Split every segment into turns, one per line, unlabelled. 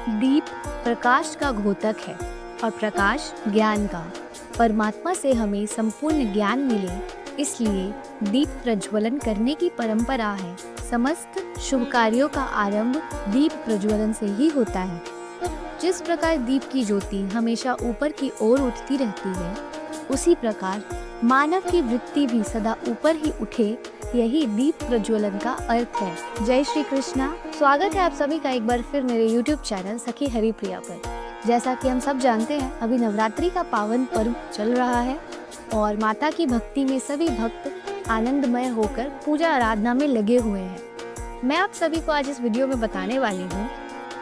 दीप प्रकाश का घोतक है और प्रकाश ज्ञान का। परमात्मा से हमें संपूर्ण ज्ञान मिले, इसलिए दीप प्रज्वलन करने की परंपरा है। समस्त शुभ कार्यों का आरंभ दीप प्रज्वलन से ही होता है। जिस प्रकार दीप की ज्योति हमेशा ऊपर की ओर उठती रहती है, उसी प्रकार मानव की वृत्ति भी सदा ऊपर ही उठे, यही दीप प्रज्वलन का अर्थ है। जय श्री कृष्णा। स्वागत है आप सभी का एक बार फिर मेरे YouTube चैनल सखी हरिप्रिया पर। जैसा कि हम सब जानते हैं, अभी नवरात्रि का पावन पर्व चल रहा है और माता की भक्ति में सभी भक्त आनंदमय होकर पूजा आराधना में लगे हुए हैं। मैं आप सभी को आज इस वीडियो में बताने वाली हूँ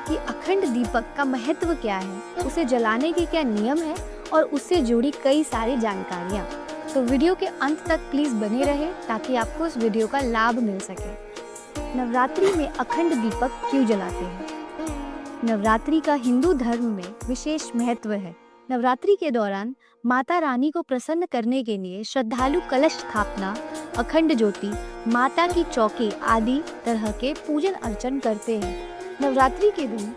कि अखंड दीपक का महत्व क्या है, उसे जलाने के क्या नियम है और उससे जुड़ी कई सारी जानकारियाँ। तो वीडियो के अंत तक प्लीज बने रहे ताकि आपको इस वीडियो का लाभ मिल सके। नवरात्रि में अखंड दीपक क्यों जलाते हैं? नवरात्रि का हिंदू धर्म में विशेष महत्व है। नवरात्रि के दौरान माता रानी को प्रसन्न करने के लिए श्रद्धालु कलश स्थापना, अखंड ज्योति, माता की चौकी आदि तरह के पूजन अर्चन करते हैं। नवरात्रि के दिन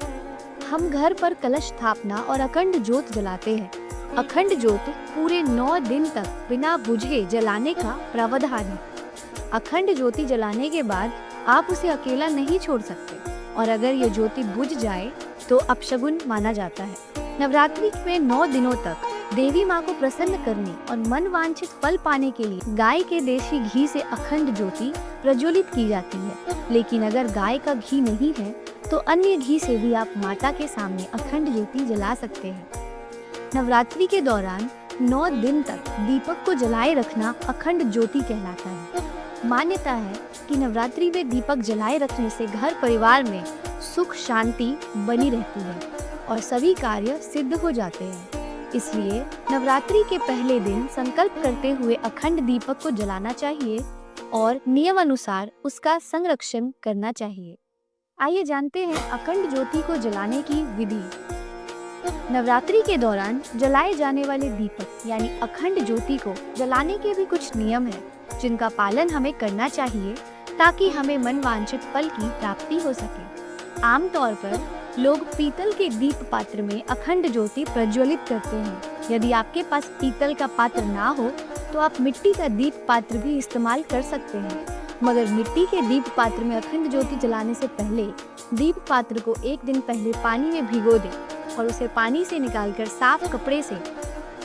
हम घर पर कलश स्थापना और अखंड ज्योत जलाते हैं। अखंड ज्योत पूरे 9 दिन तक बिना बुझे जलाने का प्रावधान है। अखंड ज्योति जलाने के बाद आप उसे अकेला नहीं छोड़ सकते और अगर ये ज्योति बुझ जाए तो अपशगुन माना जाता है। नवरात्रि में 9 दिनों तक देवी माँ को प्रसन्न करने और मन वांछित फल पाने के लिए गाय के देशी घी से अखंड ज्योति प्रज्वलित की जाती है। लेकिन अगर गाय का घी नहीं है तो अन्य घी से भी आप माता के सामने अखंड ज्योति जला सकते हैं। नवरात्रि के दौरान 9 दिन तक दीपक को जलाए रखना अखंड ज्योति कहलाता है। मान्यता है कि नवरात्रि में दीपक जलाए रखने से घर परिवार में सुख शांति बनी रहती है और सभी कार्य सिद्ध हो जाते हैं। इसलिए नवरात्रि के पहले दिन संकल्प करते हुए अखंड दीपक को जलाना चाहिए और नियम अनुसार उसका संरक्षण करना चाहिए। आइए जानते हैं अखंड ज्योति को जलाने की विधि। नवरात्रि के दौरान जलाए जाने वाले दीपक यानी अखंड ज्योति को जलाने के भी कुछ नियम हैं, जिनका पालन हमें करना चाहिए ताकि हमें मनवांछित फल की प्राप्ति हो सके। आमतौर पर लोग पीतल के दीप पात्र में अखंड ज्योति प्रज्वलित करते हैं। यदि आपके पास पीतल का पात्र ना हो तो आप मिट्टी का दीप पात्र भी इस्तेमाल कर सकते हैं, मगर मिट्टी के दीप पात्र में अखंड ज्योति जलाने से पहले दीप पात्र को 1 दिन पहले पानी में भिगो दें और उसे पानी से निकालकर साफ कपड़े से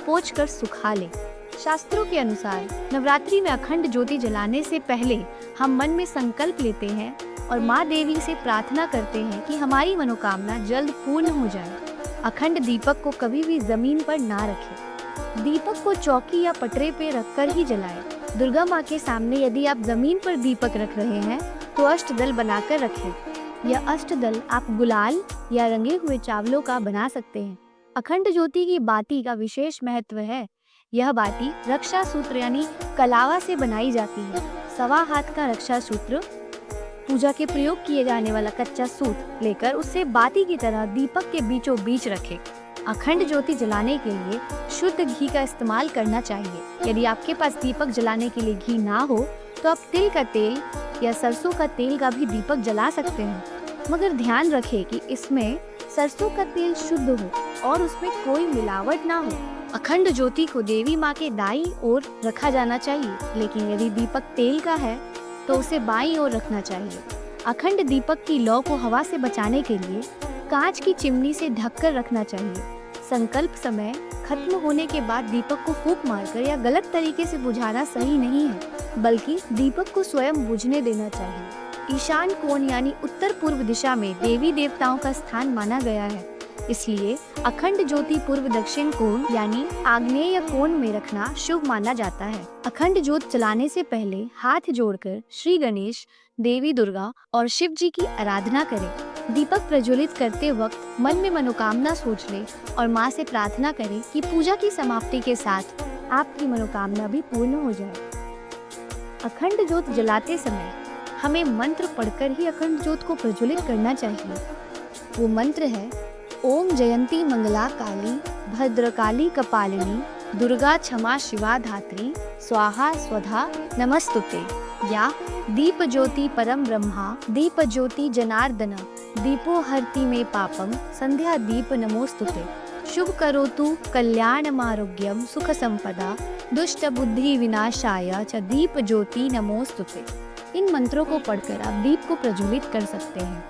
पोंछकर सुखा लें। शास्त्रों के अनुसार नवरात्रि में अखंड ज्योति जलाने से पहले हम मन में संकल्प लेते हैं और माँ देवी से प्रार्थना करते हैं कि हमारी मनोकामना जल्द पूर्ण हो जाए। अखंड दीपक को कभी भी जमीन पर ना रखें। दीपक को चौकी या पटरे पे रखकर ही जलाएं। दुर्गा माँ के सामने यदि आप जमीन पर दीपक रख रहे हैं तो अष्टदल बनाकर रखें। यह अष्टदल आप गुलाल या रंगे हुए चावलों का बना सकते हैं। अखंड ज्योति की बाती का विशेष महत्व है। यह बाती रक्षा सूत्र यानी कलावा से बनाई जाती है। 1.25 हाथ का रक्षा सूत्र, पूजा के प्रयोग किए जाने वाला कच्चा सूत लेकर उससे बाती की तरह दीपक के बीचों बीच रखें। अखंड ज्योति जलाने के लिए शुद्ध घी का इस्तेमाल करना चाहिए। यदि आपके पास दीपक जलाने के लिए घी ना हो तो आप तिल का तेल या सरसों का तेल का भी दीपक जला सकते हैं, मगर ध्यान रखें कि इसमें सरसों का तेल शुद्ध हो और उसमें कोई मिलावट ना हो। अखंड ज्योति को देवी माँ के दाईं ओर रखा जाना चाहिए, लेकिन यदि दीपक तेल का है तो उसे बाईं ओर रखना चाहिए। अखंड दीपक की लौ को हवा से बचाने के लिए कांच की चिमनी से ढककर रखना चाहिए। संकल्प समय खत्म होने के बाद दीपक को फूंक मारकर या गलत तरीके से बुझाना सही नहीं है, बल्कि दीपक को स्वयं बुझने देना चाहिए। ईशान कोण यानी उत्तर पूर्व दिशा में देवी देवताओं का स्थान माना गया है, इसलिए अखंड ज्योति पूर्व दक्षिण कोण यानी आग्नेय कोण में रखना शुभ माना जाता है। अखंड ज्योत जलाने से पहले हाथ जोड़कर श्री गणेश, देवी दुर्गा और शिव जी की आराधना करें। दीपक प्रज्वलित करते वक्त मन में मनोकामना सोच लें और माँ से प्रार्थना करें कि पूजा की समाप्ति के साथ आपकी मनोकामना भी पूर्ण हो जाए। अखंड ज्योत जलाते समय हमें मंत्र पढ़कर ही अखंड ज्योत को प्रज्वलित करना चाहिए। वो मंत्र है ओम जयंती मंगला काली भद्रकाली कपालिनी दुर्गा क्षमा शिवा धात्री स्वाहा स्वधा नमस्तुते, या दीप ज्योति परम ब्रह्मा दीप ज्योति जनार्दन दीपो हरति मे पापम संध्या दीप नमोस्तुते। शुभ करोतु कल्याणम आरोग्यम सुख संपदा दुष्ट बुद्धि विनाशाय च दीप ज्योति नमोस्तुते। इन मंत्रों को पढ़कर आप दीप को प्रज्वलित कर सकते हैं।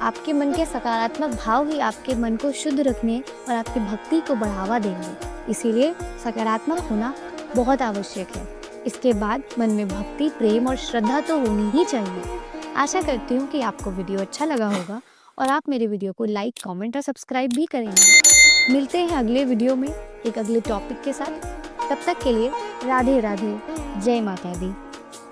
आपके मन के सकारात्मक भाव ही आपके मन को शुद्ध रखने और आपकी भक्ति को बढ़ावा देंगे। इसीलिए सकारात्मक होना बहुत आवश्यक है। इसके बाद मन में भक्ति, प्रेम और श्रद्धा तो होनी ही चाहिए। आशा करती हूँ कि आपको वीडियो अच्छा लगा होगा और आप मेरे वीडियो को लाइक, कमेंट और सब्सक्राइब भी करेंगे। मिलते हैं अगले वीडियो में एक अगले टॉपिक के साथ। तब तक के लिए राधे राधे, जय माता दी।